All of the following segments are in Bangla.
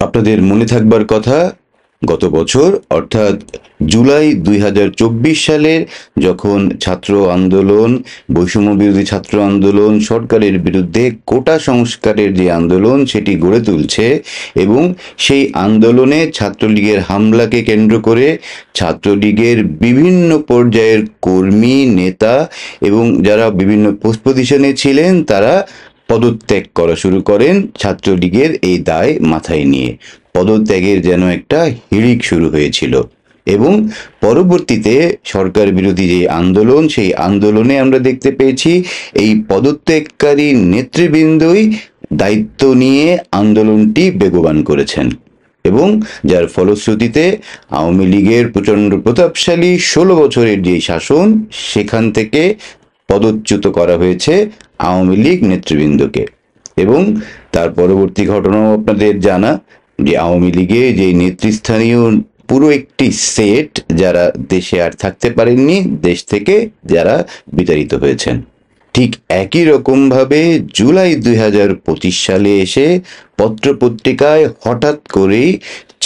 আপনাদের মনে থাকবার কথা, গত বছর অর্থাৎ জুলাই 2024 সালের যখন ছাত্র আন্দোলন, বৈষম্য বিরোধী ছাত্র আন্দোলন, সরকারের বিরুদ্ধে কোটা সংস্কারের যে আন্দোলন সেটি গড়ে তুলছে এবং সেই আন্দোলনে ছাত্রলীগের হামলাকে কেন্দ্র করে ছাত্রলীগের বিভিন্ন পর্যায়ের কর্মী, নেতা এবং যারা বিভিন্ন পোস্ট পজিশনে ছিলেন তারা পদত্যাগ করা শুরু করেন ছাত্রলীগের এই দায় মাথায় নিয়ে। পদত্যাগের যেন একটা হিড়িক শুরু হয়েছিল এবং পরবর্তীতে সরকার বিরোধী যে আন্দোলন, সেই আন্দোলনে আমরা দেখতে পেয়েছি এই পদত্যাগকারী নেতৃবৃন্দই দায়িত্ব নিয়ে আন্দোলনটি বেগবান করেছেন এবং যার ফলশ্রুতিতে আওয়ামী লীগের প্রচণ্ড প্রতাপশালী 16 বছরের যে শাসন, সেখান থেকে পদচ্যুত করা হয়েছে আওয়ামী লীগ নেতৃবৃন্দকে। এবং তার পরবর্তী ঘটনাও আপনাদের জানা যে আওয়ামী লীগে যে নেতৃস্থানীয় পুরো একটি সেট যারা দেশে আর থাকতে পারেননি, দেশ থেকে যারা বিতাড়িত হয়েছেন। ঠিক একই রকমভাবে জুলাই 2025 সালে এসে পত্রপত্রিকায় হঠাৎ করেই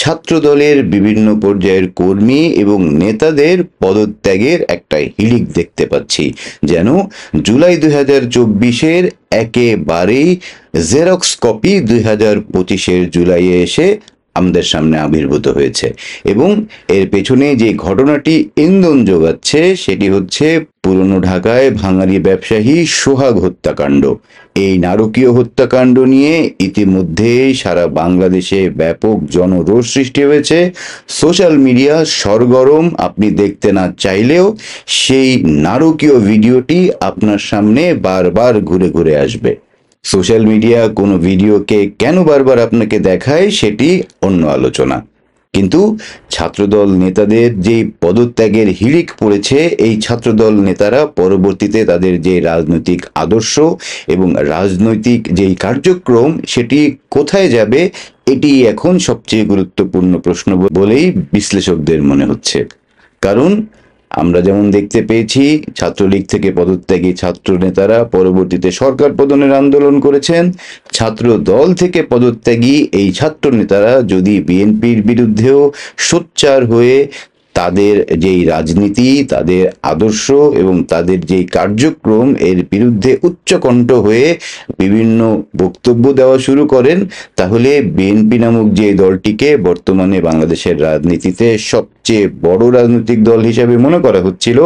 ছাত্রদলের বিভিন্ন পর্যায়ের কর্মী এবং নেতাদের পদত্যাগের একটা হিড়িক দেখতে পাচ্ছি, যেন জুলাই 2024-এর একেবারেই জেরক্স কপি 2025-এর জুলাইয়ে এসে আমাদের সামনে আবির্ভূত হয়েছে। এবং এর পেছনে যে ঘটনাটি ইন্ধন যোগাচ্ছে সেটি হচ্ছে পুরনো ঢাকায় ভাঙারি ব্যবসায়ী সোহাগ হত্যাকাণ্ড। এই নারকীয় হত্যাকাণ্ড নিয়ে ইতিমধ্যে সারা বাংলাদেশে ব্যাপক জনরোষ সৃষ্টি হয়েছে। সোশ্যাল মিডিয়া সরগরম, আপনি দেখতে না চাইলেও সেই নারকীয় ভিডিওটি আপনার সামনে বারবার ঘুরে ঘুরে আসবে। সোশ্যাল মিডিয়া কোনো ভিডিওকে কেন বারবার আপনাকে দেখায় সেটি অন্য আলোচনা, কিন্তু ছাত্রদল নেতাদের যে পদত্যাগের হিড়িক পড়েছে, এই ছাত্রদল নেতারা পরবর্তীতে তাদের যে রাজনৈতিক আদর্শ এবং রাজনৈতিক যেই কার্যক্রম সেটি কোথায় যাবে, এটি এখন সবচেয়ে গুরুত্বপূর্ণ প্রশ্ন বলেই বিশ্লেষকদের মনে হচ্ছে। কারণ আমরা যেমন দেখতে পেয়েছি ছাত্রলীগ থেকে পদত্যাগী ছাত্র নেতারা পরবর্তীতে সরকার পতনের আন্দোলন করেছেন, ছাত্র দল থেকে পদত্যাগী এই ছাত্র নেতারা যদি বিএনপির বিরুদ্ধেও সোচ্চার হয়ে তাদের যেই রাজনীতি, তাদের আদর্শ এবং তাদের যেই কার্যক্রম এর বিরুদ্ধে উচ্চকণ্ঠ হয়ে বিভিন্ন বক্তব্য দেওয়া শুরু করেন, তাহলে বিএনপি নামক যে দলটিকে বর্তমানে বাংলাদেশের রাজনীতিতে সবচেয়ে বড় রাজনৈতিক দল হিসেবে মনে করা হচ্ছিল,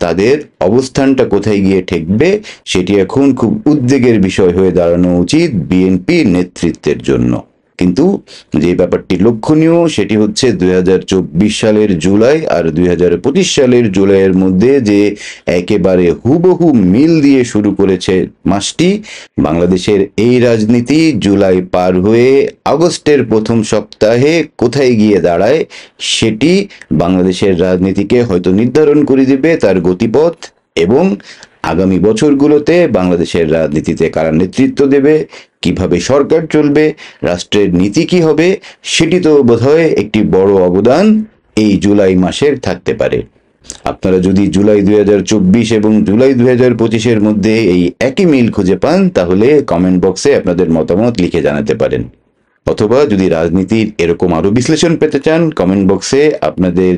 তাদের অবস্থানটা কোথায় গিয়ে ঠেকবে সেটি এখন খুব উদ্বেগের বিষয় হয়ে দাঁড়ানো উচিত বিএনপি নেতৃত্বের জন্য। কিন্তু যে ব্যাপারটি লক্ষণীয় সেটি হচ্ছে 2024 সালের জুলাই আর 2025 সালের জুলাইয়ের মধ্যে যে একেবারে হুবহু মিল দিয়ে শুরু করেছে মাসটি, বাংলাদেশের এই রাজনীতি জুলাই পার হয়ে আগস্টের প্রথম সপ্তাহে কোথায় গিয়ে দাঁড়ায় সেটি বাংলাদেশের রাজনীতিকে হয়তো নির্ধারণ করে দিবে তার গতিপথ, এবং আগামী বছরগুলোতে বাংলাদেশের রাজনীতিতে কারা নেতৃত্ব দেবে, কিভাবে সরকার চলবে, রাষ্ট্রের নীতি কি হবে, সেটি তো বোধহয় একটি বড় অবদান এই জুলাই মাসের থাকতে পারে। আপনারা যদি জুলাই 2024 এবং জুলাই 2025-এর মধ্যে এই একই মিল খুঁজে পান তাহলে কমেন্ট বক্সে আপনাদের মতামত লিখে জানাতে পারেন, অথবা যদি রাজনীতির এরকম আরো বিশ্লেষণ পেতে চান কমেন্ট বক্সে আপনাদের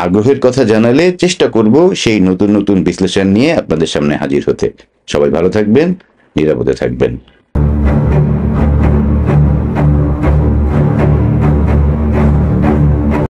আগ্রহের কথা জানালে চেষ্টা করব সেই নতুন নতুন বিশ্লেষণ নিয়ে আপনাদের সামনে হাজির হতে। সবাই ভালো থাকবেন, নিরাপদে থাকবেন।